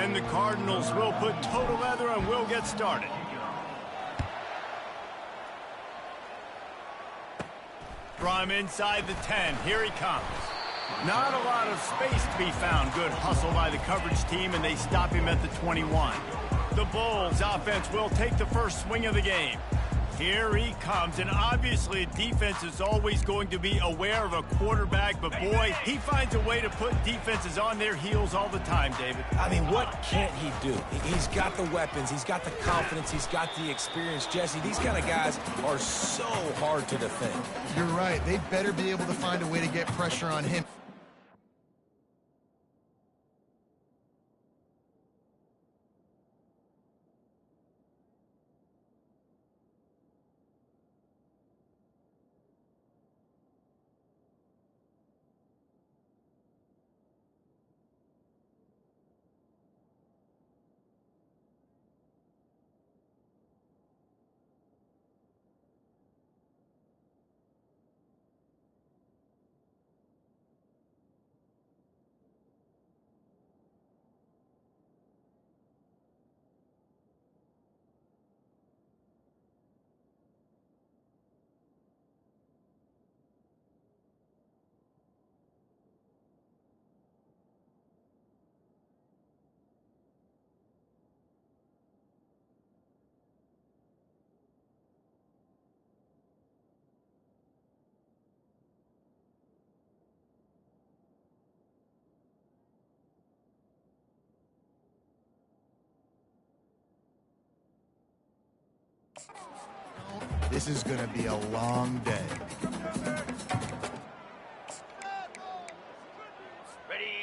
And the Cardinals will put total leather and will get started. From inside the 10, here he comes. Not a lot of space to be found. Good hustle by the coverage team, and they stop him at the 21. The Bulls offense will take the first swing of the game. Here he comes, and obviously defense is always going to be aware of a quarterback, but boy, he finds a way to put defenses on their heels all the time, David. I mean, what can't he do? He's got the weapons, he's got the confidence, he's got the experience. Jesse, these kind of guys are so hard to defend. You're right. They better be able to find a way to get pressure on him. This is going to be a long day.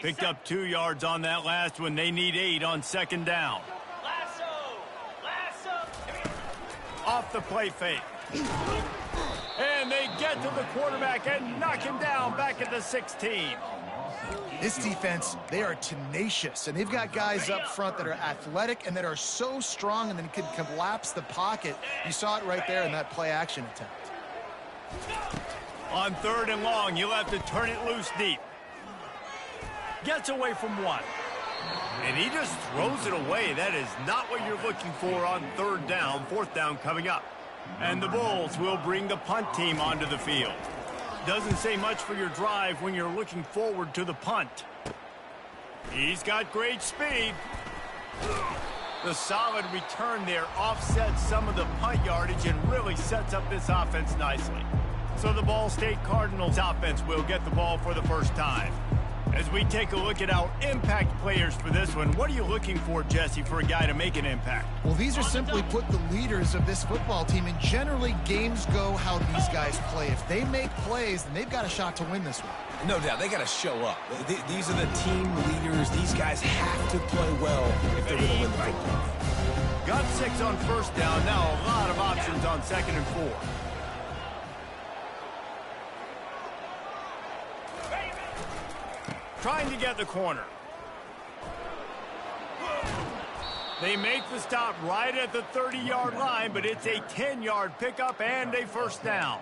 Picked up 2 yards on that last one. They need 8 on second down. Off the play fake. And they get to the quarterback and knock him down back at the 16. This defense, they are tenacious, and they've got guys up front that are athletic and that are so strong and then can collapse the pocket. You saw it right there in that play-action attempt. On 3rd and long, you'll have to turn it loose deep. Gets away from 1. And he just throws it away. That is not what you're looking for on 3rd down. 4th down coming up. And the Bulls will bring the punt team onto the field. Doesn't say much for your drive when you're looking forward to the punt. He's got great speed. The solid return there offsets some of the punt yardage and really sets up this offense nicely. So the Ball State Cardinals offense will get the ball for the first time. As we take a look at our impact players for this one, what are you looking for, Jesse, for a guy to make an impact? Well, these are simply put the leaders of this football team, and generally games go how these guys play. If they make plays, then they've got a shot to win this one. No doubt, they got to show up. These are the team leaders. These guys have to play well if they're going to win the football. Got 6 on 1st down. Now a lot of options on 2nd and 4. Trying to get the corner. They make the stop right at the 30-yard line, but it's a 10-yard pickup and a 1st down.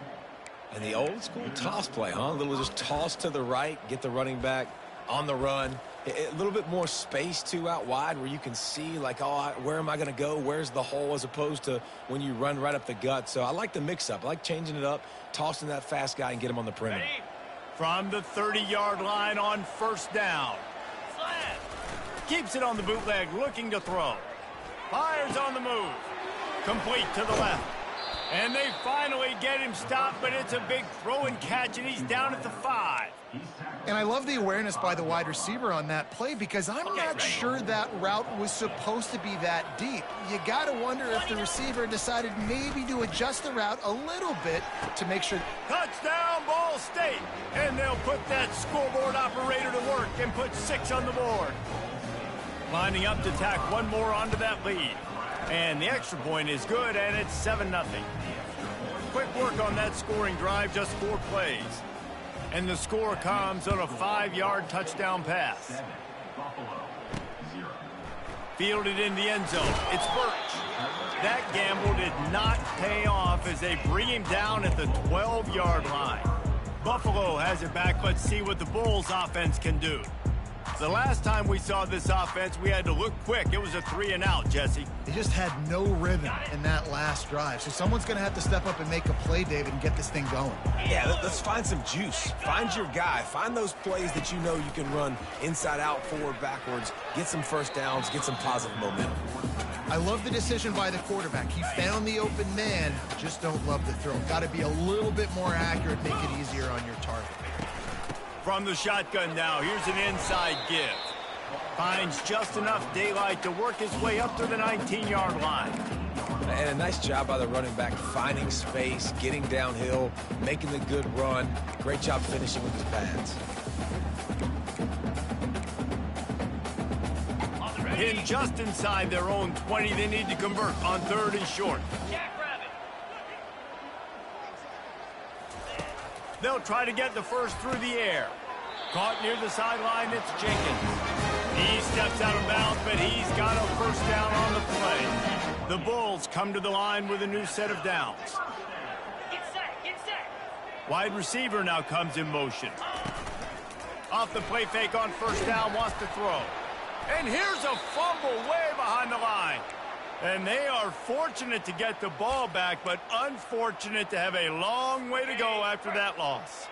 And the old school toss play, huh? A little just toss to the right, get the running back on the run. A little bit more space, too, out wide where you can see, like, oh, where am I going to go? Where's the hole, as opposed to when you run right up the gut. So I like the mix-up. I like changing it up, tossing that fast guy and get him on the perimeter. Ready? From the 30-yard line on 1st down. Keeps it on the bootleg, looking to throw. Fires on the move. Complete to the left. And they finally get him stopped, but it's a big throw and catch, and he's down at the 5. And I love the awareness by the wide receiver on that play, because I'm not sure that route was supposed to be that deep. You got to wonder if the receiver decided maybe to adjust the route a little bit to make sure. Touchdown, Ball State! And they'll put that scoreboard operator to work and put 6 on the board. Lining up to tack one more onto that lead. And the extra point is good, and it's 7-0. Quick work on that scoring drive, just 4 plays. And the score comes on a 5-yard touchdown pass. Fielded in the end zone. It's Birch. That gamble did not pay off as they bring him down at the 12-yard line. Buffalo has it back. Let's see what the Bulls offense can do. The last time we saw this offense, we had to look quick. It was a 3-and-out, Jesse. They just had no rhythm in that last drive. So someone's going to have to step up and make a play, David, and get this thing going. Yeah, let's find some juice. Find your guy. Find those plays that you know you can run inside out, forward, backwards. Get some first downs. Get some positive momentum. I love the decision by the quarterback. He found the open man. Just don't love the throw. Got to be a little bit more accurate, make it easier on your target. From the shotgun now, here's an inside give. Finds just enough daylight to work his way up to the 19-yard line. And a nice job by the running back, finding space, getting downhill, making the good run. Great job finishing with his pads. In just inside their own 20, they need to convert on 3rd and short. They'll try to get the first through the air. Caught near the sideline, it's Jenkins. He steps out of bounds, but he's got a first down on the play. The Bulls come to the line with a new set of downs. Get set. Wide receiver now comes in motion. Off the play fake on first down, wants to throw. And here's a fumble way behind the line. And they are fortunate to get the ball back, but unfortunate to have a long way to go after that loss.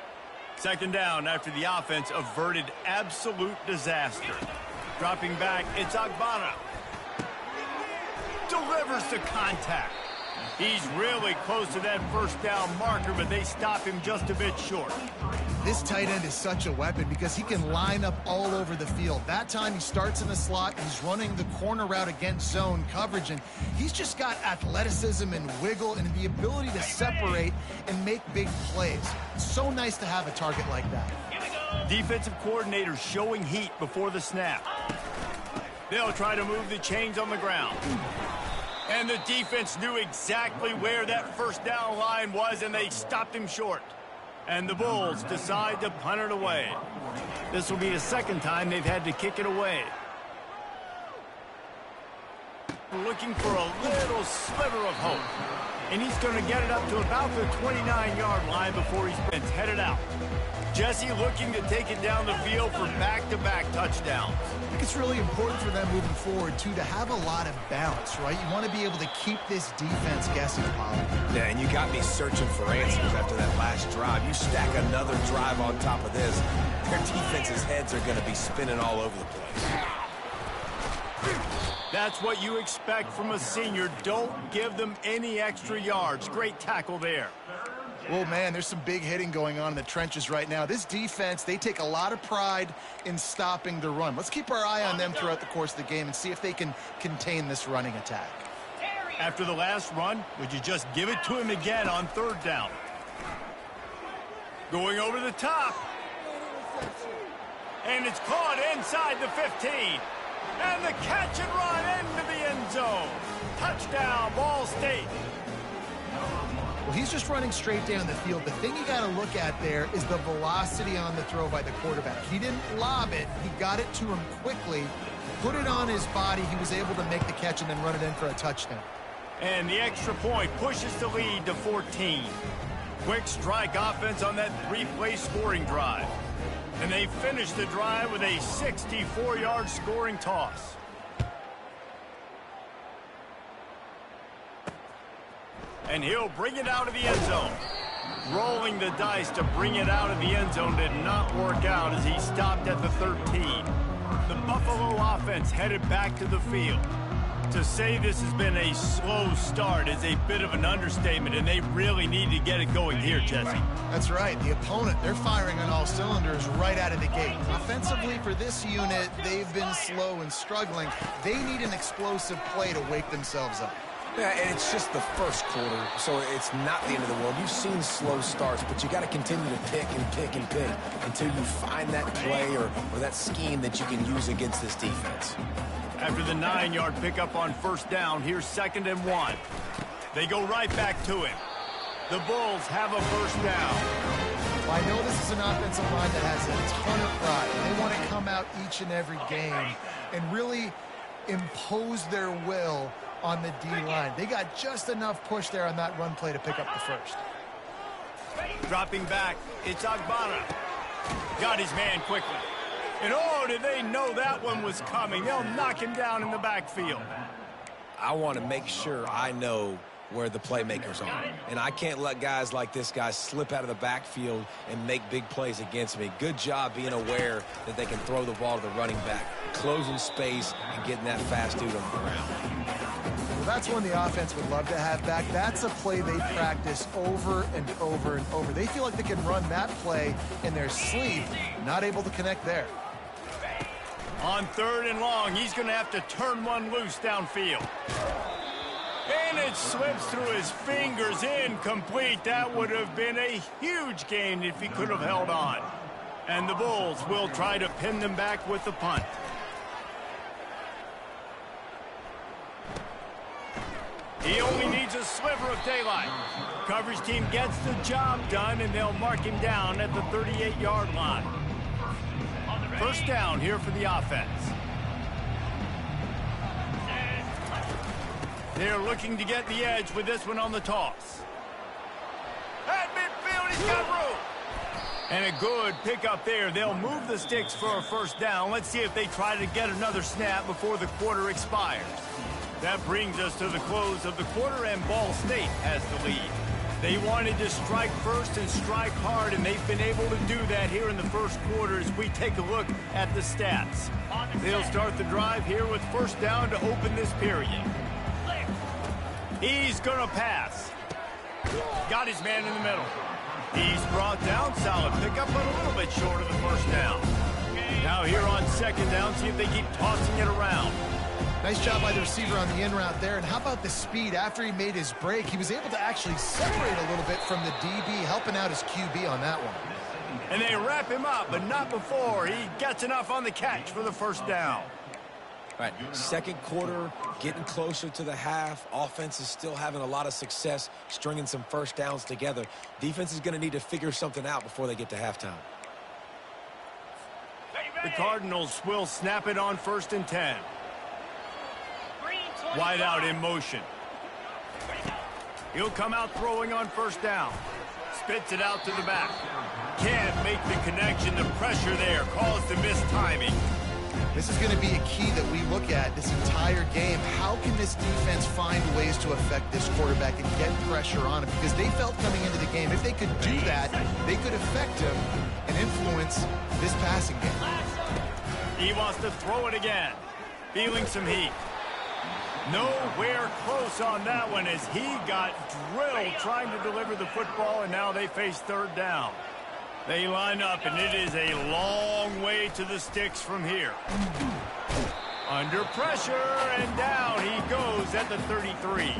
2nd down after the offense averted absolute disaster. Dropping back, it's Agbana. Delivers the contact. He's really close to that first down marker, but they stop him just a bit short. This tight end is such a weapon because he can line up all over the field. That time he starts in the slot, he's running the corner route against zone coverage, and he's just got athleticism and wiggle and the ability to separate and make big plays. It's so nice to have a target like that. Defensive coordinators showing heat before the snap. They'll try to move the chains on the ground. And the defense knew exactly where that first down line was, and they stopped him short. And the Bulls decide to punt it away. This will be the 2nd time they've had to kick it away. Looking for a little sliver of hope. And he's going to get it up to about the 29-yard line before he's headed out. Jesse looking to take it down the field for back-to-back touchdowns. I think it's really important for them moving forward, too, to have a lot of balance, right? You want to be able to keep this defense guessing, Pollard. Yeah, and you got me searching for answers after that last drive. You stack another drive on top of this, their defense's heads are going to be spinning all over the place. That's what you expect from a senior. Don't give them any extra yards. Great tackle there. Well, man, there's some big hitting going on in the trenches right now. This defense, they take a lot of pride in stopping the run. Let's keep our eye on them throughout the course of the game and see if they can contain this running attack. After the last run, would you just give it to him again on 3rd down? Going over the top. And it's caught inside the 15. And the catch and run into the end zone. Touchdown, Ball State. Well, he's just running straight down the field. The thing you got to look at there is the velocity on the throw by the quarterback. He didn't lob it. He got it to him quickly, put it on his body. He was able to make the catch and then run it in for a touchdown. And the extra point pushes the lead to 14. Quick strike offense on that 3-play scoring drive. And they finish the drive with a 64-yard scoring toss. And he'll bring it out of the end zone. Rolling the dice to bring it out of the end zone did not work out as he stopped at the 13. The Buffalo offense headed back to the field. To say this has been a slow start is a bit of an understatement, and they really need to get it going here, Jesse. That's right. The opponent, they're firing on all cylinders right out of the gate. Offensively, for this unit, they've been slow and struggling. They need an explosive play to wake themselves up. Yeah, and it's just the first quarter, so it's not the end of the world. You've seen slow starts, but you got to continue to pick and pick and pick until you find that play or that scheme that you can use against this defense. After the 9-yard pickup on first down, here's 2nd and 1. They go right back to him. The Bulls have a first down. Well, I know this is an offensive line that has a ton of pride. They want to come out each and every game and really impose their will on the D-line. They got just enough push there on that run play to pick up the first. Dropping back, it's Agbana. Got his man quickly. And oh, did they know that one was coming? They'll knock him down in the backfield. I want to make sure I know where the playmakers are. And I can't let guys like this guy slip out of the backfield and make big plays against me. Good job being aware that they can throw the ball to the running back, closing space and getting that fast dude on the ground. Well, that's one the offense would love to have back. That's a play they practice over and over and over. They feel like they can run that play in their sleep, not able to connect there. On 3rd and long, he's going to have to turn one loose downfield. And it slips through his fingers, incomplete. That would have been a huge gain if he could have held on. And the Bulls will try to pin them back with the punt. He only needs a sliver of daylight. Coverage team gets the job done, and they'll mark him down at the 38-yard line. First down here for the offense. They're looking to get the edge with this one on the toss. At midfield, he's got room. And a good pickup there. They'll move the sticks for a first down. Let's see if they try to get another snap before the quarter expires. That brings us to the close of the quarter, and Ball State has the lead. They wanted to strike first and strike hard, and they've been able to do that here in the first quarter as we take a look at the stats. They'll start the drive here with first down to open this period. He's going to pass. Got his man in the middle. He's brought down. Solid pickup, but a little bit short of the first down. Now here on second down, see if they keep tossing it around. Nice job by the receiver on the in route there. And how about the speed after he made his break? He was able to actually separate a little bit from the DB, helping out his QB on that one. And they wrap him up, but not before he gets enough on the catch for the first down. All right, second quarter, getting closer to the half. Offense is still having a lot of success stringing some first downs together. Defense is going to need to figure something out before they get to halftime. The Cardinals will snap it on 1st and 10. Wide out in motion. He'll come out throwing on first down. Spits it out to the back. Can't make the connection. The pressure there caused the mistiming. This is going to be a key that we look at this entire game. How can this defense find ways to affect this quarterback and get pressure on him? Because they felt coming into the game, if they could do that, they could affect him and influence this passing game. He wants to throw it again. Feeling some heat. Nowhere close on that one as he got drilled trying to deliver the football, and now they face 3rd down. They line up, and it is a long way to the sticks from here. Under pressure, and down he goes at the 33.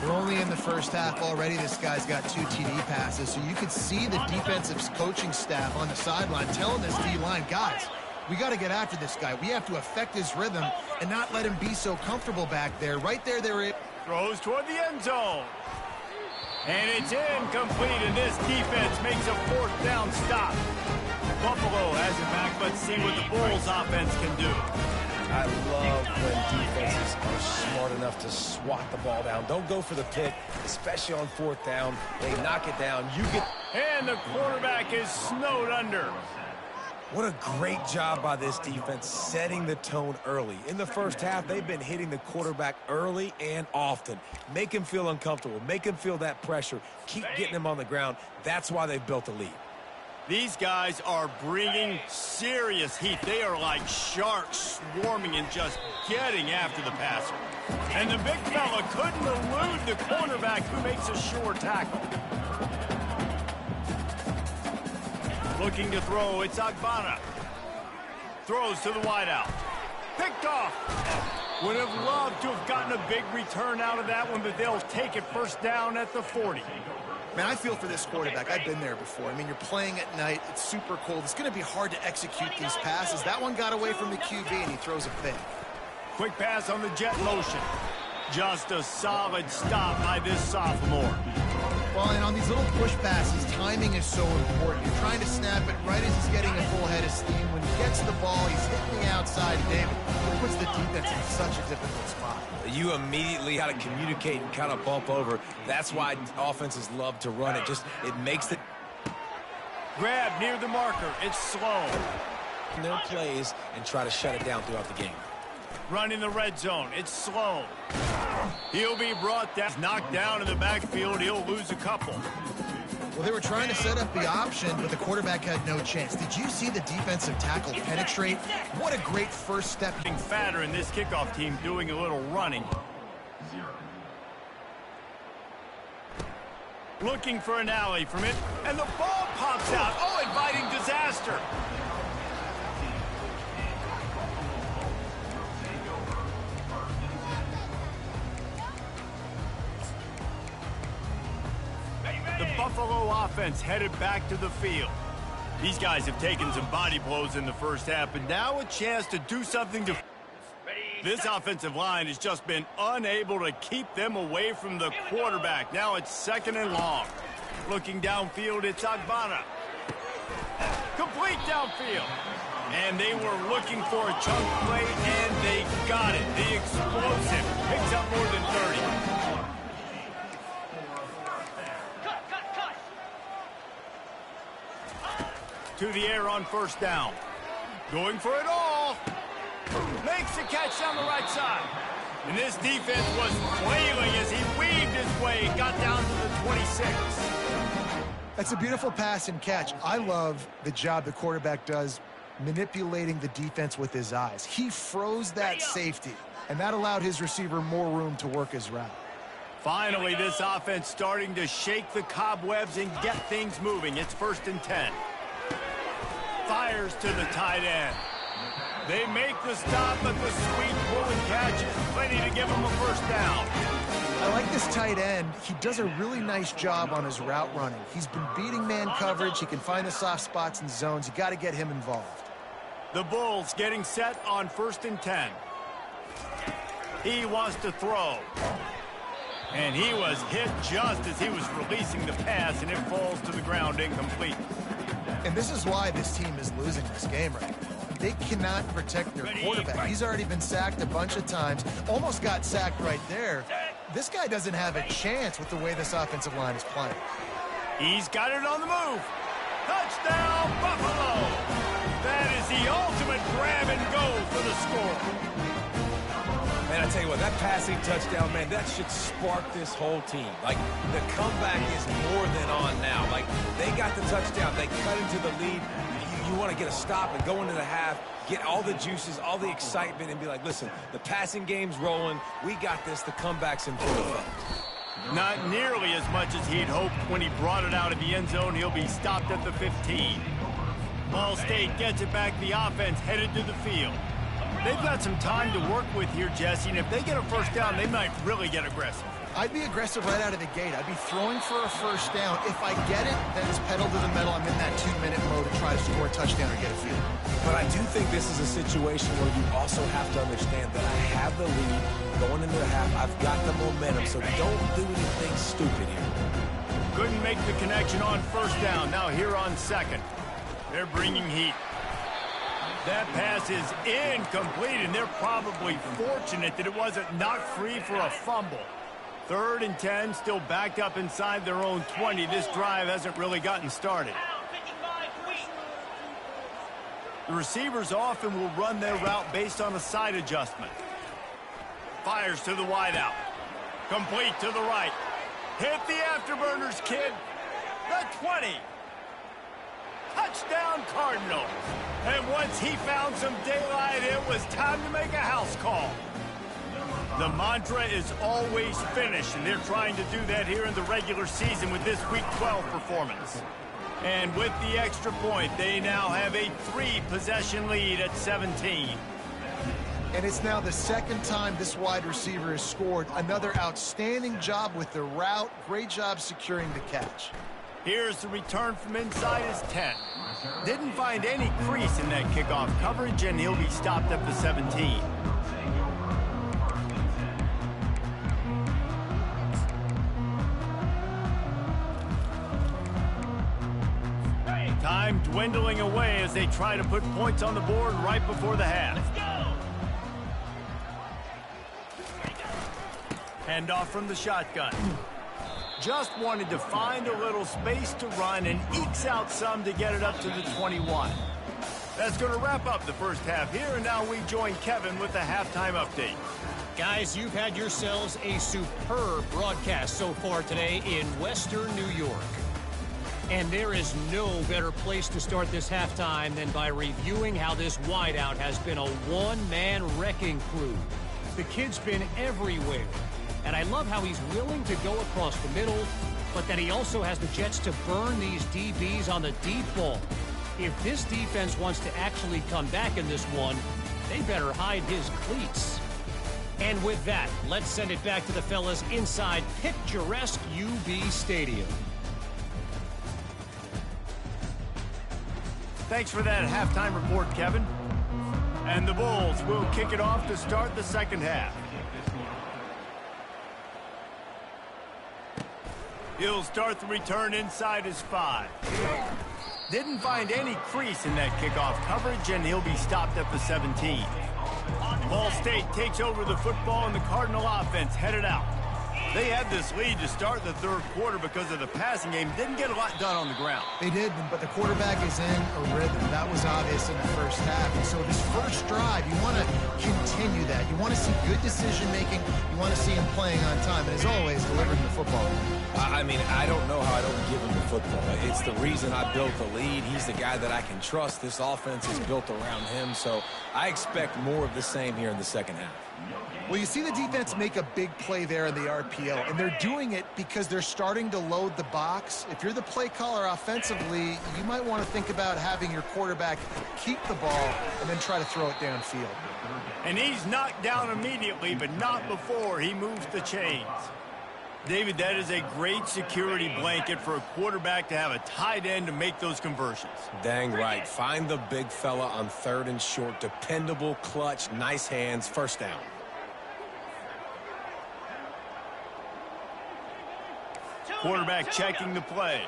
We're only in the first half already. This guy's got 2 TD passes, so you could see the defensive coaching staff on the sideline telling this D-line, guys, we got to get after this guy. We have to affect his rhythm and not let him be so comfortable back there. Right there, throws toward the end zone. And it's incomplete, and this defense makes a 4th down stop. Buffalo has it back. Let's see what the Bulls offense can do. I love when defenses are smart enough to swat the ball down. Don't go for the pick, especially on 4th down. They knock it down. And the quarterback is snowed under. What a great job by this defense setting the tone early. In the first half, they've been hitting the quarterback early and often. Make him feel uncomfortable. Make him feel that pressure. Keep getting him on the ground. That's why they've built a lead. These guys are bringing serious heat. They are like sharks swarming and just getting after the passer. And the big fella couldn't elude the cornerback who makes a sure tackle. Looking to throw, it's Agbana. Throws to the wideout. Picked off. Would have loved to have gotten a big return out of that one, but they'll take it first down at the 40. Man, I feel for this quarterback. I've been there before. I mean, you're playing at night. It's super cold. It's going to be hard to execute these passes. That one got away from the QB, and he throws a pick. Quick pass on the jet motion. Just a solid stop by this sophomore. Well, and on these little push passes, timing is so important. You're trying to snap it right as he's getting a full head of steam. When he gets the ball, he's hitting the outside. David, it puts the defense in such a difficult spot. You immediately had to communicate and kind of bump over. That's why offenses love to run it. It makes the grab near the marker. It's slow. in their plays and try to shut it down throughout the game. Running the red zone. It's slow. He'll be brought down. Knocked down in the backfield. He'll lose a couple. Well, they were trying to set up the option, but the quarterback had no chance. Did you see the defensive tackle penetrate? What a great first step. Getting fatter in this kickoff team doing a little running. Looking for an alley from it, and the ball pops out. Oh, inviting disaster. The Buffalo offense headed back to the field. These guys have taken some body blows in the first half, and now a chance to do something to... This offensive line has just been unable to keep them away from the quarterback. Now it's 2nd and long. Looking downfield, it's Agbana. Complete downfield. And they were looking for a chunk play, and they got it. The explosive picks up more than 30. To the air on first down. Going for it all. Makes the catch down the right side. And this defense was flailing as he weaved his way. Got down to the 26. That's a beautiful pass and catch. I love the job the quarterback does manipulating the defense with his eyes. He froze that safety, and that allowed his receiver more room to work his route. Finally, this offense starting to shake the cobwebs and get things moving. It's 1st and 10. Fires to the tight end. They make the stop, but the sweet pull and catch is plenty to give them a first down. I like this tight end. He does a really nice job on his route running. He's been beating man coverage. He can find the soft spots and zones. You got to get him involved. The Bulls getting set on 1st and 10. He wants to throw. And he was hit just as he was releasing the pass, and it falls to the ground incomplete. And this is why this team is losing this game right now. They cannot protect their quarterback. He's already been sacked a bunch of times. Almost got sacked right there. This guy doesn't have a chance with the way this offensive line is playing. He's got it on the move. Touchdown, Buffalo! That is the ultimate grab and go for the score. Man, I tell you what, that passing touchdown, man, that should spark this whole team. Like, the comeback is more than on now. Like, they got the touchdown. They cut into the lead. You want to get a stop and go into the half, get all the juices, all the excitement, and be like, listen, the passing game's rolling. We got this. The comeback's in full effect. Not nearly as much as he'd hoped when he brought it out of the end zone. He'll be stopped at the 15. Ball State gets it back. The offense headed to the field. They've got some time to work with here, Jesse, and if they get a first down, they might really get aggressive. I'd be aggressive right out of the gate. I'd be throwing for a first down. If I get it, then it's pedal to the metal. I'm in that 2-minute mode to try to score a touchdown or get a field. But I do think this is a situation where you also have to understand that I have the lead going into the half. I've got the momentum, so don't do anything stupid here. Couldn't make the connection on first down. Now here on 2nd. They're bringing heat. That pass is incomplete, and they're probably fortunate that it wasn't knocked free for a fumble. 3rd and 10, still backed up inside their own 20. This drive hasn't really gotten started. The receivers often will run their route based on a side adjustment. Fires to the wideout. Complete to the right. Hit the afterburners, kid. The 20. Touchdown, Cardinals. And once he found some daylight, it was time to make a house call. The mantra is always finish, and they're trying to do that here in the regular season with this Week 12 performance. And with the extra point, they now have a 3-possession lead at 17. And it's now the 2nd time this wide receiver has scored. Another outstanding job with the route. Great job securing the catch. Here's the return from inside his 10. Didn't find any crease in that kickoff coverage, and he'll be stopped at the 17. Time dwindling away as they try to put points on the board right before the half. Handoff from the shotgun. Just wanted to find a little space to run and ekes out some to get it up to the 21. That's going to wrap up the first half here, and now we join Kevin with the halftime update. Guys, you've had yourselves a superb broadcast so far today in Western New York. And there is no better place to start this halftime than by reviewing how this wideout has been a one-man wrecking crew. The kid's been everywhere, and I love how he's willing to go across the middle, but that he also has the Jets to burn these DBs on the deep ball. If this defense wants to actually come back in this one, they better hide his cleats. And with that, let's send it back to the fellas inside picturesque UB Stadium. Thanks for that halftime report, Kevin. And the Bulls will kick it off to start the second half. He'll start the return inside his 5. Didn't find any crease in that kickoff coverage, and he'll be stopped at the 17. Ball State takes over the football, and the Cardinal offense headed out. They had this lead to start the third quarter because of the passing game. Didn't get a lot done on the ground. They did, but the quarterback is in a rhythm. That was obvious in the first half. And so this first drive, you want to continue that. You want to see good decision-making. You want to see him playing on time. And as always, delivering the football. I mean, I don't know how I don't give him the football. It's the reason I built the lead. He's the guy that I can trust. This offense is built around him. So I expect more of the same here in the second half. Well, you see the defense make a big play there in the RPO, and they're doing it because they're starting to load the box. If you're the play caller offensively, you might want to think about having your quarterback keep the ball and then try to throw it downfield. And he's knocked down immediately, but not before he moves the chains. David, that is a great security blanket for a quarterback to have a tight end to make those conversions. Dang right. Find the big fella on 3rd and short. Dependable, clutch, nice hands, first down. Quarterback checking the play.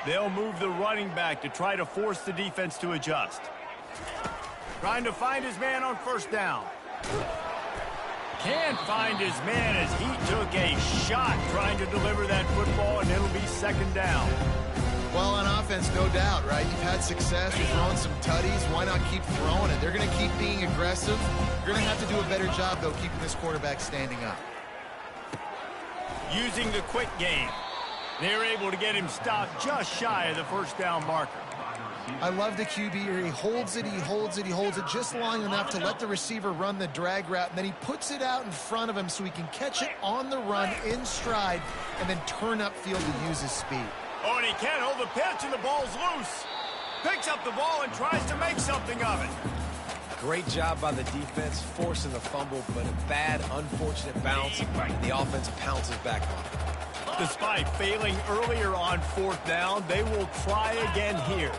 They'll move the running back to try to force the defense to adjust. Trying to find his man on first down. Can't find his man as he took a shot trying to deliver that football, and it'll be second down. Well, on offense, no doubt, right? You've had success. You're throwing some tutties. Why not keep throwing it? They're going to keep being aggressive. You're going to have to do a better job, though, keeping this quarterback standing up. Using the quick game. They're able to get him stopped just shy of the first down marker. I love the QB here. He holds it, he holds it, he holds it just long enough to let the receiver run the drag route, and then he puts it out in front of him so he can catch it on the run in stride and then turn upfield to use his speed. Oh, and he can't hold the pitch, and the ball's loose. Picks up the ball and tries to make something of it. Great job by the defense, forcing the fumble, but a bad, unfortunate bounce, and the offense pounces back on it. Despite failing earlier on fourth down, they will try again here.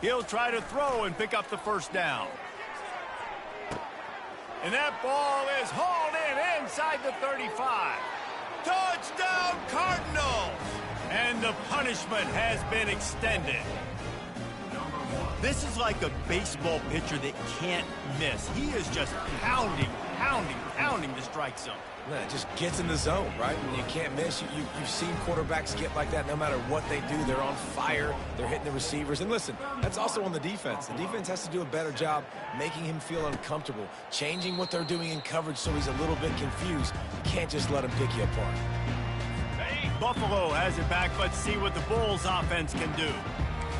He'll try to throw and pick up the first down. And that ball is hauled in inside the 35. Touchdown, Cardinals! And the punishment has been extended. This is like a baseball pitcher that can't miss. He is just pounding the strike zone. Yeah, it just gets in the zone, right? When you can't miss, you've seen quarterbacks get like that no matter what they do. They're on fire. They're hitting the receivers. And listen, that's also on the defense. The defense has to do a better job making him feel uncomfortable, changing what they're doing in coverage so he's a little bit confused. You can't just let him pick you apart. Buffalo has it back. Let's see what the Bulls offense can do.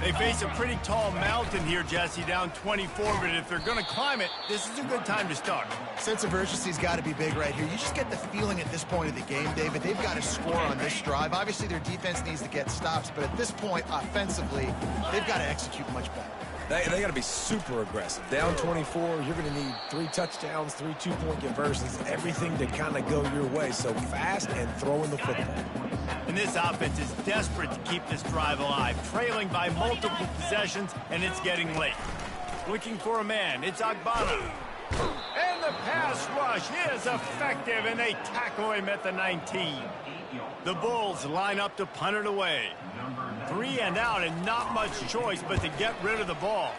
They face a pretty tall mountain here, Jesse, down 24, but if they're going to climb it, this is a good time to start. Sense of urgency's got to be big right here. You just get the feeling at this point of the game, David, they've got to score on this drive. Obviously, their defense needs to get stops, but at this point, offensively, they've got to execute much better. They got to be super aggressive. Down 24, you're going to need 3 touchdowns, 3 two-point conversions, everything to kind of go your way. So fast and throwing the football. And this offense is desperate to keep this drive alive, trailing by multiple possessions, and it's getting late. Looking for a man, it's Agbana. And the pass rush is effective, and they tackle him at the 19. The Bulls line up to punt it away. 3 and out and not much choice but to get rid of the ball.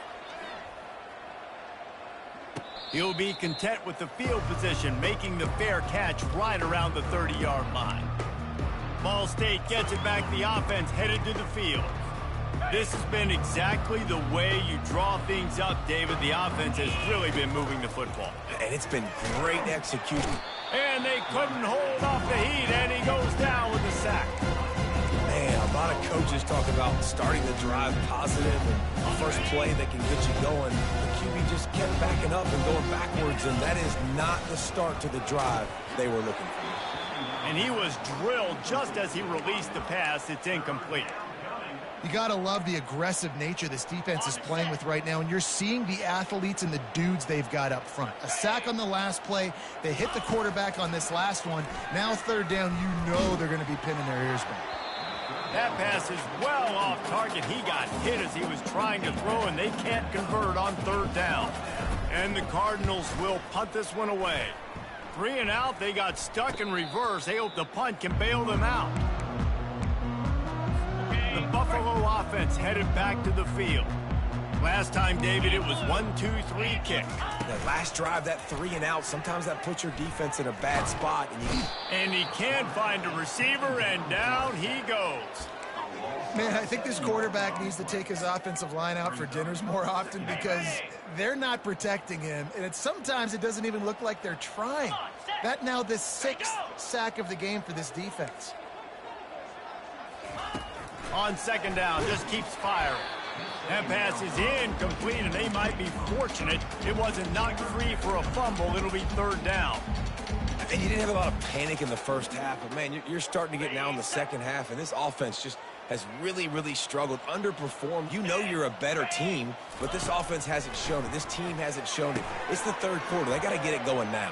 He'll be content with the field position, making the fair catch right around the 30-yard line. Ball State gets it back. The offense headed to the field. This has been exactly the way you draw things up, David. The offense has really been moving the football. And it's been great execution. And they couldn't hold off the heat, and he goes down with a sack. Man, a lot of coaches talk about starting the drive positive and the first play that can get you going. The QB just kept backing up and going backwards, and that is not the start to the drive they were looking for. And he was drilled just as he released the pass. It's incomplete. You got to love the aggressive nature this defense is playing with right now, and you're seeing the athletes and the dudes they've got up front. A sack on the last play. They hit the quarterback on this last one. Now third down, you know they're going to be pinning their ears back. That pass is well off target. He got hit as he was trying to throw, and they can't convert on third down. And the Cardinals will punt this one away. 3 and out, they got stuck in reverse. They hope the punt can bail them out. The Buffalo offense headed back to the field. Last time, David, it was 1-2-3 kick. That last drive, that 3 and out, sometimes that puts your defense in a bad spot. And he can't find a receiver, and down he goes. Man, I think this quarterback needs to take his offensive line out for dinners more often because they're not protecting him. And sometimes it doesn't even look like they're trying. That now the 6th sack of the game for this defense. On second down, just keeps firing. That pass is incomplete, and they might be fortunate it wasn't knocked free for a fumble. It'll be third down. And you didn't have a lot of panic in the first half, but, man, you're starting to get now in the second half, and this offense just has really, really struggled, underperformed. You know you're a better team, but this offense hasn't shown it. This team hasn't shown it. It's the third quarter. They got to get it going now.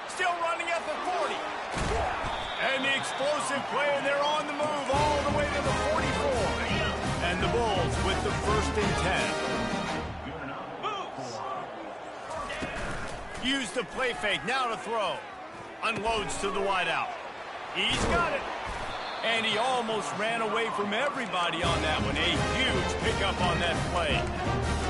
Still running at the 40. And the explosive play, and they're on the move all the way to the 44. And the Bulls with the 1st and 10. Use the play fake, now to throw. Unloads to the wideout. He's got it. And he almost ran away from everybody on that one. A huge pickup on that play.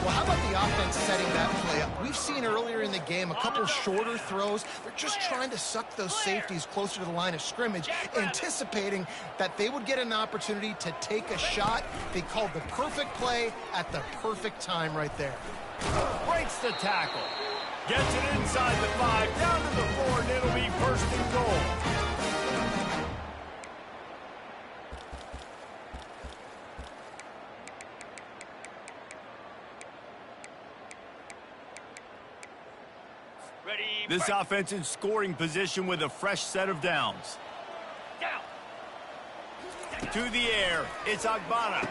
Well, how about the offense setting that play up? We've seen earlier in the game a couple shorter throws. They're just trying to suck those safeties closer to the line of scrimmage, anticipating that they would get an opportunity to take a shot. They called the perfect play at the perfect time right there. Breaks the tackle. Gets it inside the 5, down to the 4, and it'll be 1st and goal. This offense in scoring position with a fresh set of downs. To the air, it's Agbana.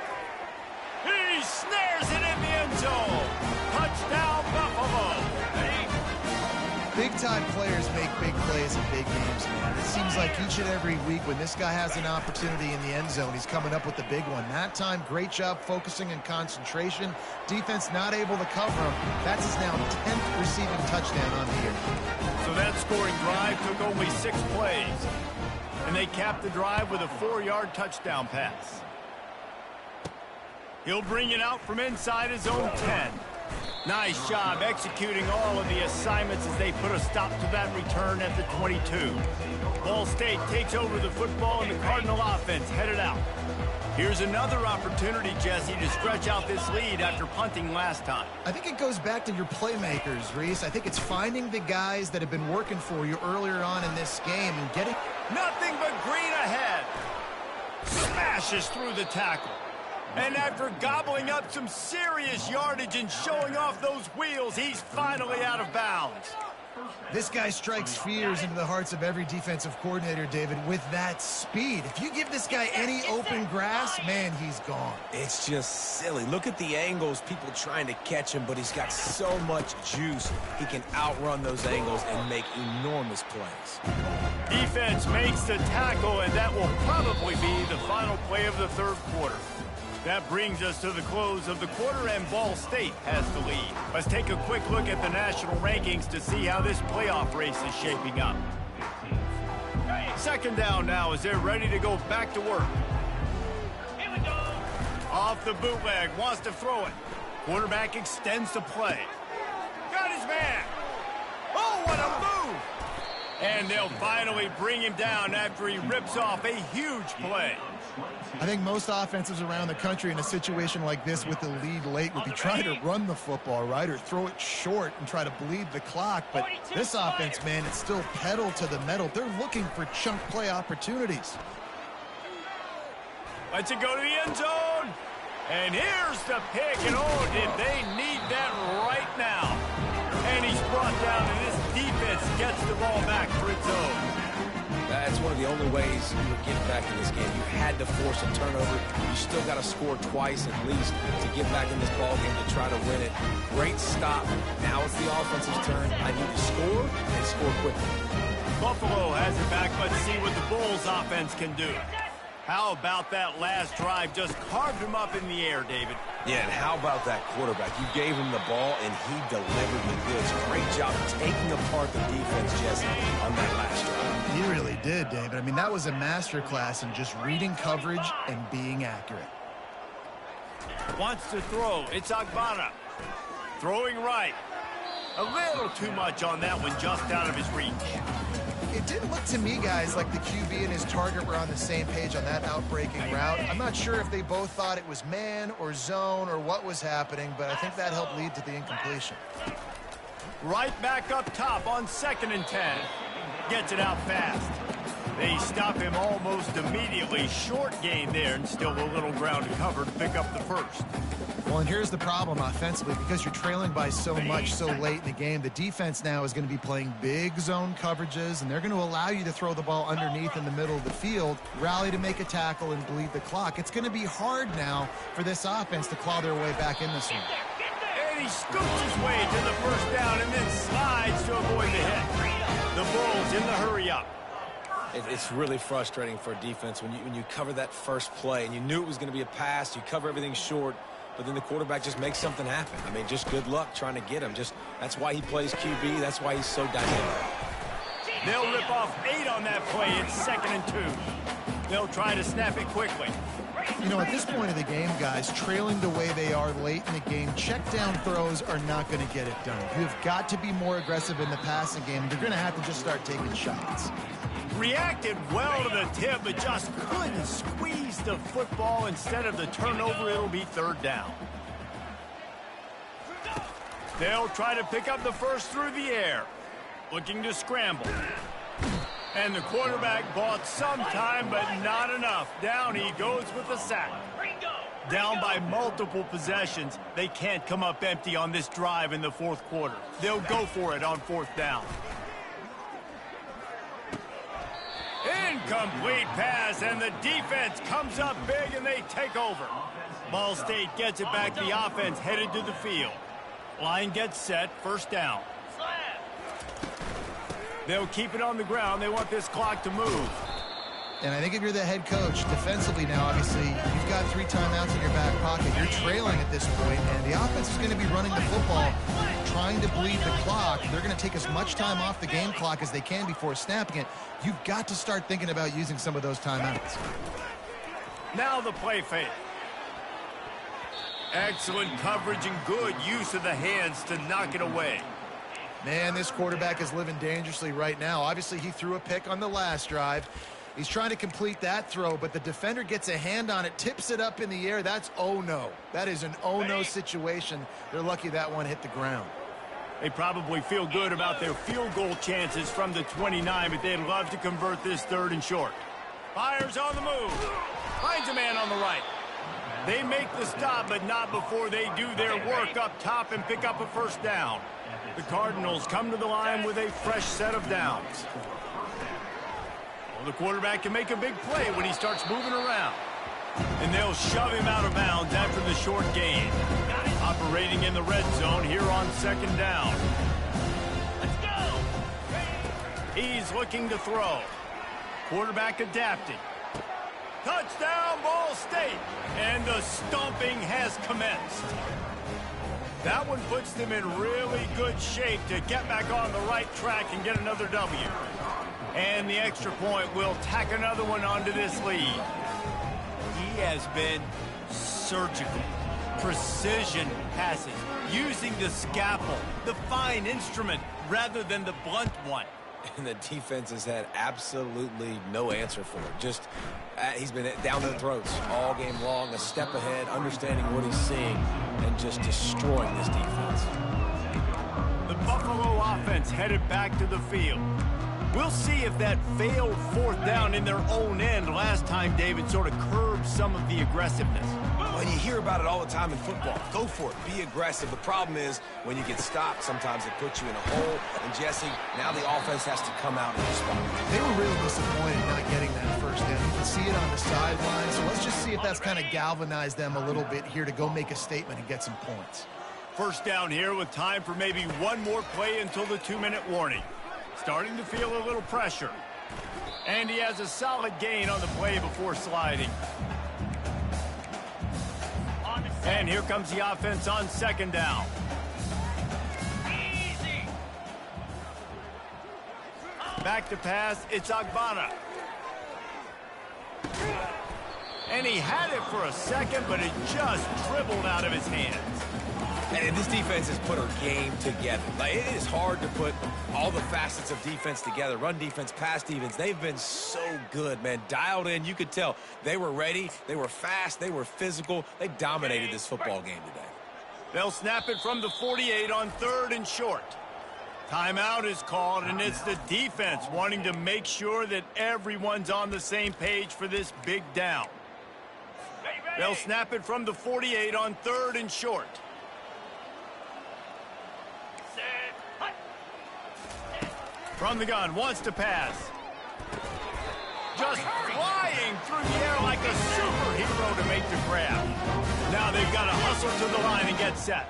He snares it in the end zone. Touchdown, Buffalo. Big-time players make big plays in big games, man. It seems like each and every week when this guy has an opportunity in the end zone, he's coming up with the big one. That time, great job focusing and concentration. Defense not able to cover him. That's his now 10th receiving touchdown on the year. So that scoring drive took only 6 plays. And they capped the drive with a 4-yard touchdown pass. He'll bring it out from inside his own 10. Nice job executing all of the assignments as they put a stop to that return at the 22. Ball State takes over the football, and the Cardinal offense headed out. Here's another opportunity, Jesse, to stretch out this lead after punting last time. I think it goes back to your playmakers, Reese. I think it's finding the guys that have been working for you earlier on in this game and getting... Nothing but green ahead. Smashes through the tackle. And after gobbling up some serious yardage and showing off those wheels, he's finally out of bounds. This guy strikes fears into the hearts of every defensive coordinator, David, with that speed. If you give this guy any open grass, man, he's gone. It's just silly. Look at the angles, people trying to catch him, but he's got so much juice. He can outrun those angles and make enormous plays. Defense makes the tackle, and that will probably be the final play of the third quarter. That brings us to the close of the quarter, and Ball State has the lead. Let's take a quick look at the national rankings to see how this playoff race is shaping up. Second down now as they're ready to go back to work. Here we go. Off the bootleg, wants to throw it. Quarterback extends the play. Got his man. Oh, what a move! And they'll finally bring him down after he rips off a huge play. I think most offenses around the country in a situation like this with the lead late would be trying to run the football, right, or throw it short and try to bleed the clock. But this offense, man, it's still pedal to the metal. They're looking for chunk play opportunities. Lets it go to the end zone. And here's the pick. And, oh, did they need that right now. And he's brought down, and this defense gets the ball back for its own. That's one of the only ways you would get back in this game. You had to force a turnover. You still got to score twice at least to get back in this ball game to try to win it. Great stop. Now it's the offense's turn. I need to score and score quickly. Buffalo has it back. Let's see what the Bulls offense can do. How about that last drive? Just carved him up in the air, David. Yeah, and how about that quarterback? You gave him the ball, and he delivered the goods. Great job taking apart the defense, Jesse, on that last drive. He really did, David. I mean, that was a masterclass in just reading coverage and being accurate. Wants to throw. It's Agbana. Throwing right. A little too much on that one, just out of his reach. It didn't look to me, guys, like the QB and his target were on the same page on that outbreaking route. I'm not sure if they both thought it was man or zone or what was happening, but I think that helped lead to the incompletion. Right back up top on 2nd and 10. Gets it out fast. They stop him almost immediately. Short gain there, and still a little ground to cover to pick up the first. Well, and here's the problem offensively. Because you're trailing by so much so late in the game, the defense now is going to be playing big zone coverages, and they're going to allow you to throw the ball underneath in the middle of the field, rally to make a tackle, and bleed the clock. It's going to be hard now for this offense to claw their way back in this one. And he scoops his way to the first down and then slides to avoid the hit. The Bulls in the hurry-up. It's really frustrating for a defense when you cover that first play, and you knew it was going to be a pass. You cover everything short. But then the quarterback just makes something happen. I mean, just good luck trying to get him. That's why he plays QB. That's why he's so dynamic. They'll rip off 8 on that play. It's 2nd and 2. They'll try to snap it quickly. You know, at this point of the game, guys, trailing the way they are late in the game, check down throws are not going to get it done. You've got to be more aggressive in the passing game. They're going to have to just start taking shots. Reacted well to the tip, but just couldn't squeeze the football. Instead of the turnover, it'll be 3rd down. They'll try to pick up the first through the air. Looking to scramble. And the quarterback bought some time, but not enough. Down he goes with the sack. Down by multiple possessions. They can't come up empty on this drive in the 4th quarter. They'll go for it on 4th down. Incomplete pass, and the defense comes up big, and they take over. Ball State gets it back. The offense headed to the field. Line gets set. 1st down. They'll keep it on the ground. They want this clock to move. And I think if you're the head coach, defensively now, obviously, you've got 3 timeouts in your back pocket. You're trailing at this point, and the offense is going to be running the football, trying to bleed the clock. They're going to take as much time off the game clock as they can before snapping it. You've got to start thinking about using some of those timeouts. Now the play fake. Excellent coverage and good use of the hands to knock it away. Man, this quarterback is living dangerously right now. Obviously, he threw a pick on the last drive. He's trying to complete that throw, but the defender gets a hand on it, tips it up in the air. That's oh-no. That is an oh-no situation. They're lucky that one hit the ground. They probably feel good about their field goal chances from the 29, but they'd love to convert this 3rd and short. Fires on the move. Finds a man on the right. They make the stop, but not before they do their work up top and pick up a 1st down. The Cardinals come to the line with a fresh set of downs. Well, the quarterback can make a big play when he starts moving around. And they'll shove him out of bounds after the short gain. Operating in the red zone here on 2nd down. Let's go. He's looking to throw. Quarterback adapting. Touchdown, Ball State. And the stomping has commenced. That one puts them in really good shape to get back on the right track and get another W. And the extra point will tack another one onto this lead. He has been surgical. Precision passes, using the scalpel, the fine instrument, rather than the blunt one. And the defense has had absolutely no answer for it. Just, he's been down their throats all game long, a step ahead, understanding what he's seeing, and just destroying this defense. The Buffalo offense headed back to the field. We'll see if that failed fourth down in their own end last time, David, sort of curbed some of the aggressiveness. Well, you hear about it all the time in football. Go for it. Be aggressive. The problem is when you get stopped, sometimes it puts you in a hole. And, Jesse, now the offense has to come out and respond. They were really disappointed not getting that first down. You can see it on the sideline. So let's just see if that's kind of galvanized them a little bit here to go make a statement and get some points. First down here with time for maybe one more play until the 2-minute warning. Starting to feel a little pressure. And he has a solid gain on the play before sliding. And here comes the offense on second down. Easy. Back to pass, it's Agbana. And he had it for a second, but it just dribbled out of his hands. And this defense has put a game together. Like, it is hard to put all the facets of defense together. Run defense, pass defense. They've been so good, man. Dialed in. You could tell they were ready. They were fast. They were physical. They dominated this football game today. They'll snap it from the 48 on 3rd and short. Timeout is called, and it's the defense wanting to make sure that everyone's on the same page for this big down. They'll snap it from the 48 on 3rd and short. From the gun, wants to pass. Just flying through the air like a superhero to make the grab. Now they've got to hustle to the line and get set.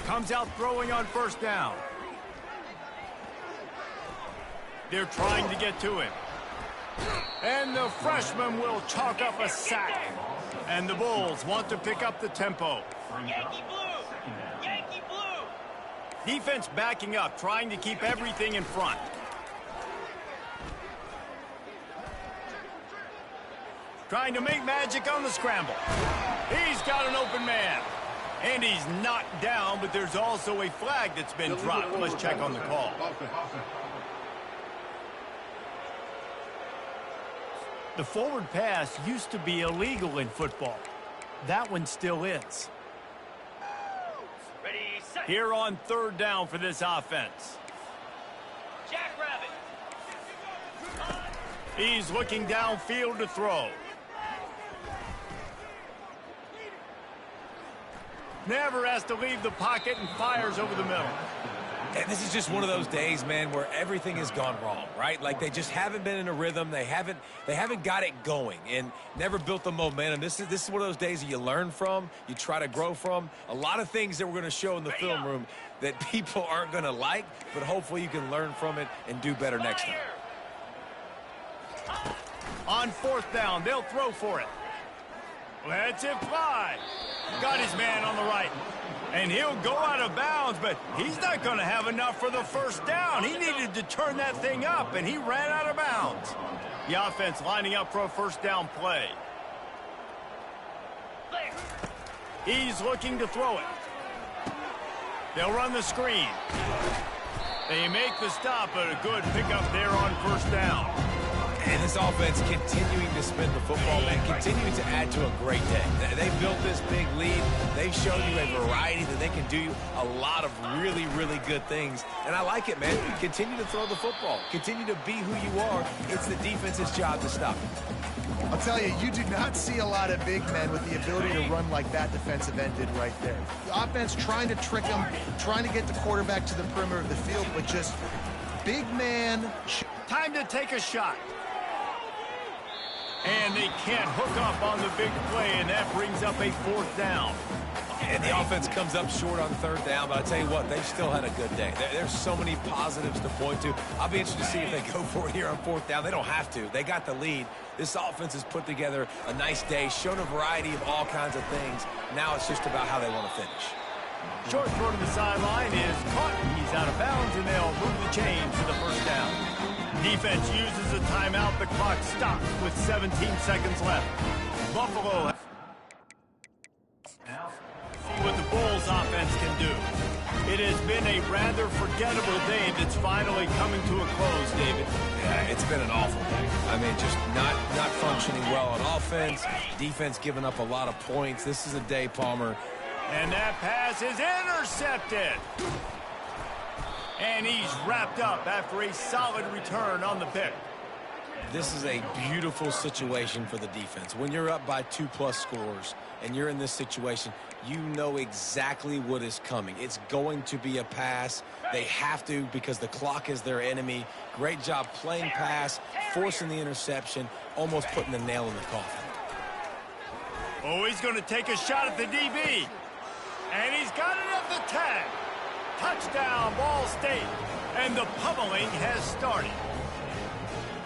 Comes out throwing on first down. They're trying to get to him. And the freshman will chalk up a sack. And the Bulls want to pick up the tempo. Yankee blue. Yankee blue. Defense backing up, trying to keep everything in front. Trying to make magic on the scramble. He's got an open man. And he's knocked down, but there's also a flag that's been dropped. Let's check on the call. The forward pass used to be illegal in football. That one still is. Ready, set. Here on 3rd down for this offense. Jackrabbit. He's looking downfield to throw. Never has to leave the pocket and fires over the middle. And this is just one of those days, man, where everything has gone wrong, right? Like they just haven't been in a rhythm. They haven't got it going and never built the momentum. This is one of those days that you learn from, you try to grow from. A lot of things that we're going to show in the film room that people aren't going to like, but hopefully you can learn from it and do better next time. On 4th down, they'll throw for it. Lets it fly. Got his man on the right. And he'll go out of bounds, but he's not going to have enough for the first down. He needed to turn that thing up, and he ran out of bounds. The offense lining up for a first down play. He's looking to throw it. They'll run the screen. They make the stop, but a good pickup there on first down. And this offense continuing to spin the football, man, continuing to add to a great day. They built this big lead. They've shown you a variety that they can do a lot of really, really good things. And I like it, man. Continue to throw the football. Continue to be who you are. It's the defense's job to stop you. I'll tell you, you do not see a lot of big men with the ability to run like that defensive end did right there. The offense trying to trick them, trying to get the quarterback to the perimeter of the field, but just big man. Time to take a shot. And they can't hook up on the big play, and that brings up a 4th down. And the offense comes up short on 3rd down, but I tell you what, they've still had a good day. There's so many positives to point to. I'll be interested to see if they go for it here on 4th down. They don't have to. They got the lead. This offense has put together a nice day, shown a variety of all kinds of things. Now it's just about how they want to finish. Short throw to the sideline is caught. He's out of bounds, and they'll move the chains to the first down. Defense uses a timeout. The clock stops with 17 seconds left. Buffalo. See what the Bulls offense can do. It has been a rather forgettable day that's finally coming to a close, David. Yeah, it's been an awful day. I mean, just not functioning well on offense. Defense giving up a lot of points. This is a day, Palmer. And that pass is intercepted. And he's wrapped up after a solid return on the pick. This is a beautiful situation for the defense. When you're up by 2+ scores and you're in this situation, you know exactly what is coming. It's going to be a pass. They have to because the clock is their enemy. Great job playing pass, forcing the interception, almost putting the nail in the coffin. Oh, he's going to take a shot at the DB. And he's got it at the tag. Touchdown, Ball State. And the pummeling has started.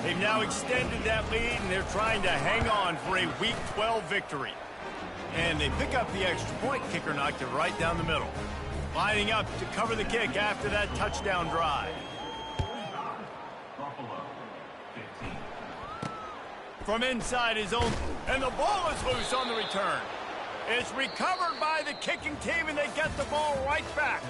They've now extended that lead, and they're trying to hang on for a Week 12 victory. And they pick up the extra point. Kicker knocked it right down the middle. Lining up to cover the kick after that touchdown drive. From inside his own, and the ball is loose on the return. It's recovered by the kicking team, and they get the ball right back.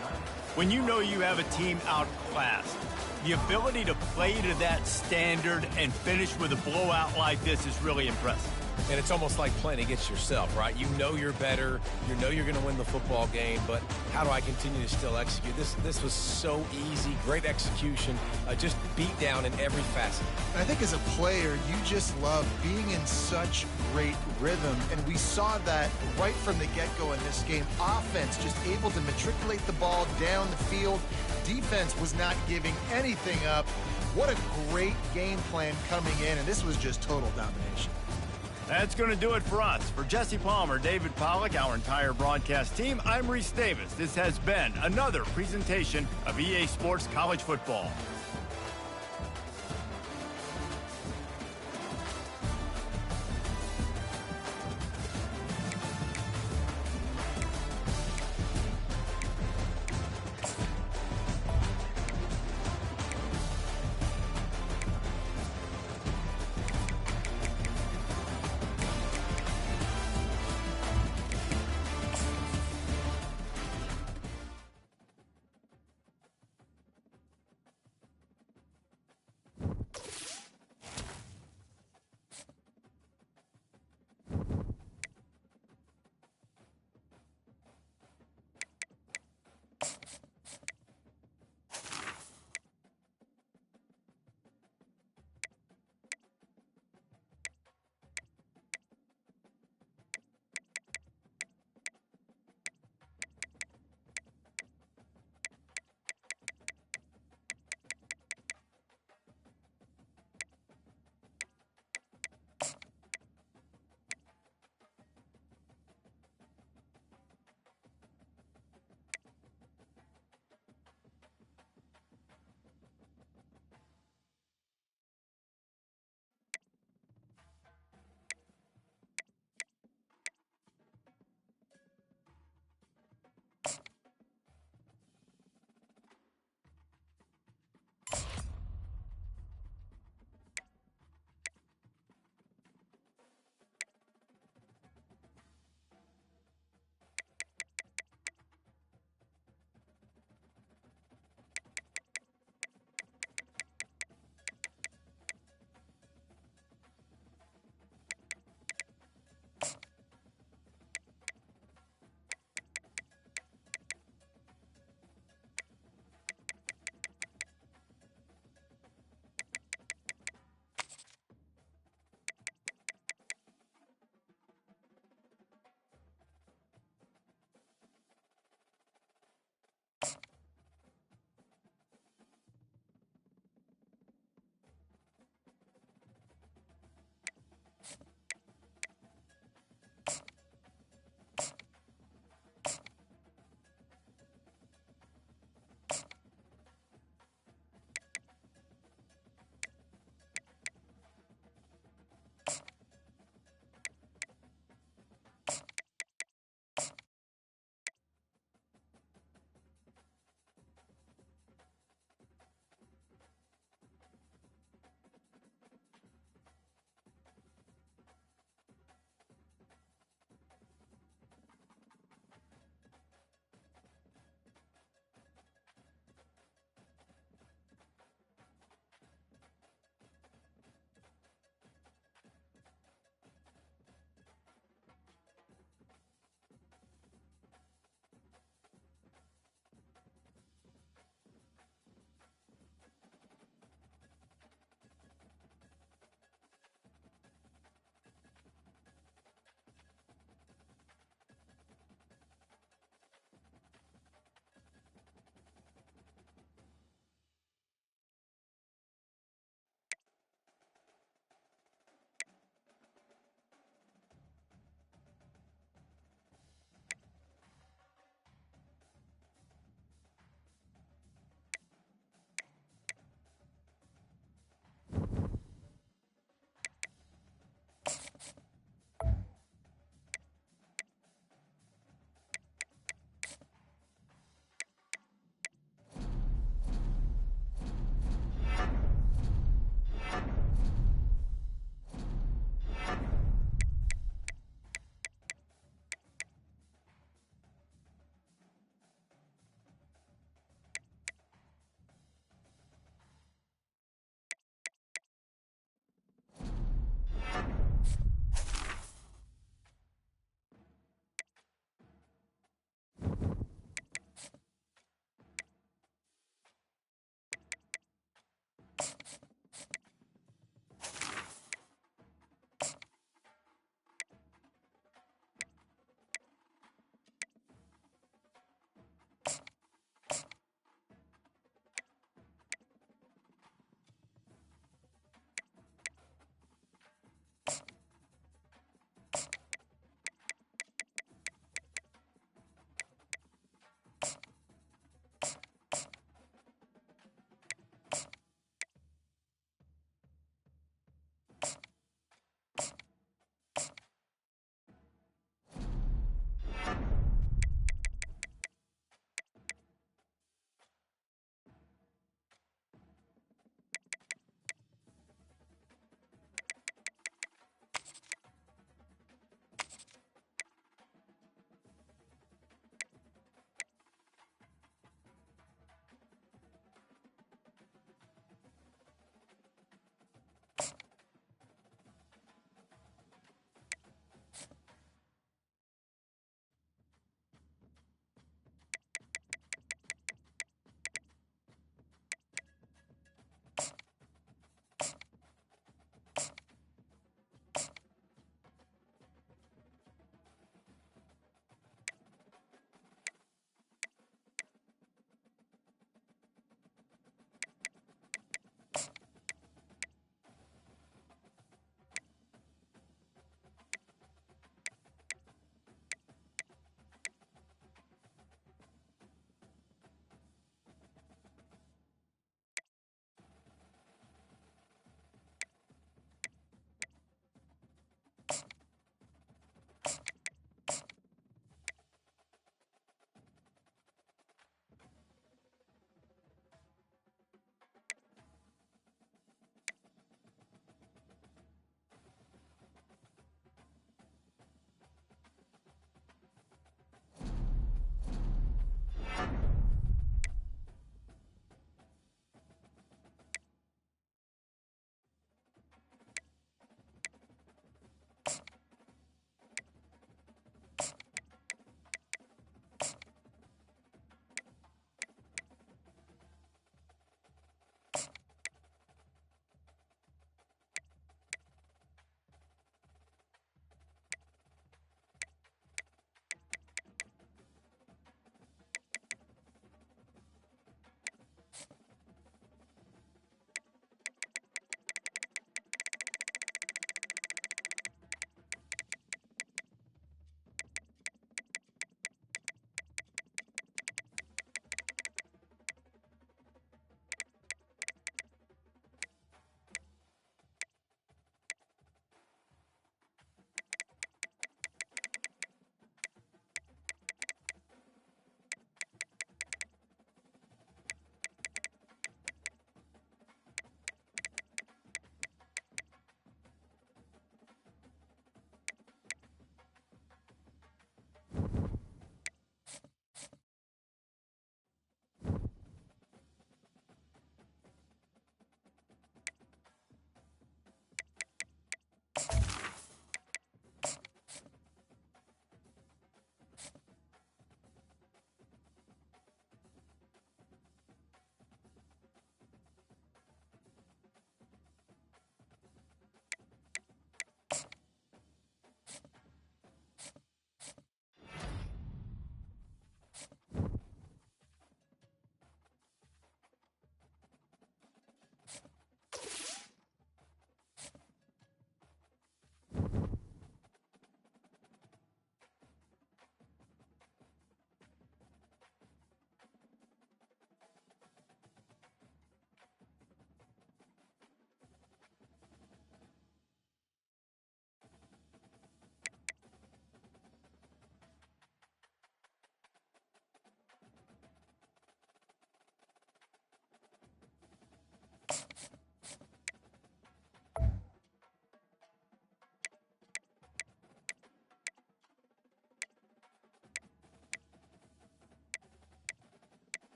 When you know you have a team outclassed, the ability to play to that standard and finish with a blowout like this is really impressive. And it's almost like playing against yourself, right? You know you're better. You know you're going to win the football game, but how do I continue to still execute? This was so easy. Great execution. Just beat down in every facet. I think as a player, you just love being in such great rhythm, and we saw that right from the get-go in this game. Offense just able to matriculate the ball down the field. Defense was not giving anything up. What a great game plan coming in, and this was just total domination. That's going to do it for us. For Jesse Palmer, David Pollack, our entire broadcast team, I'm Reese Davis. This has been another presentation of EA Sports College Football.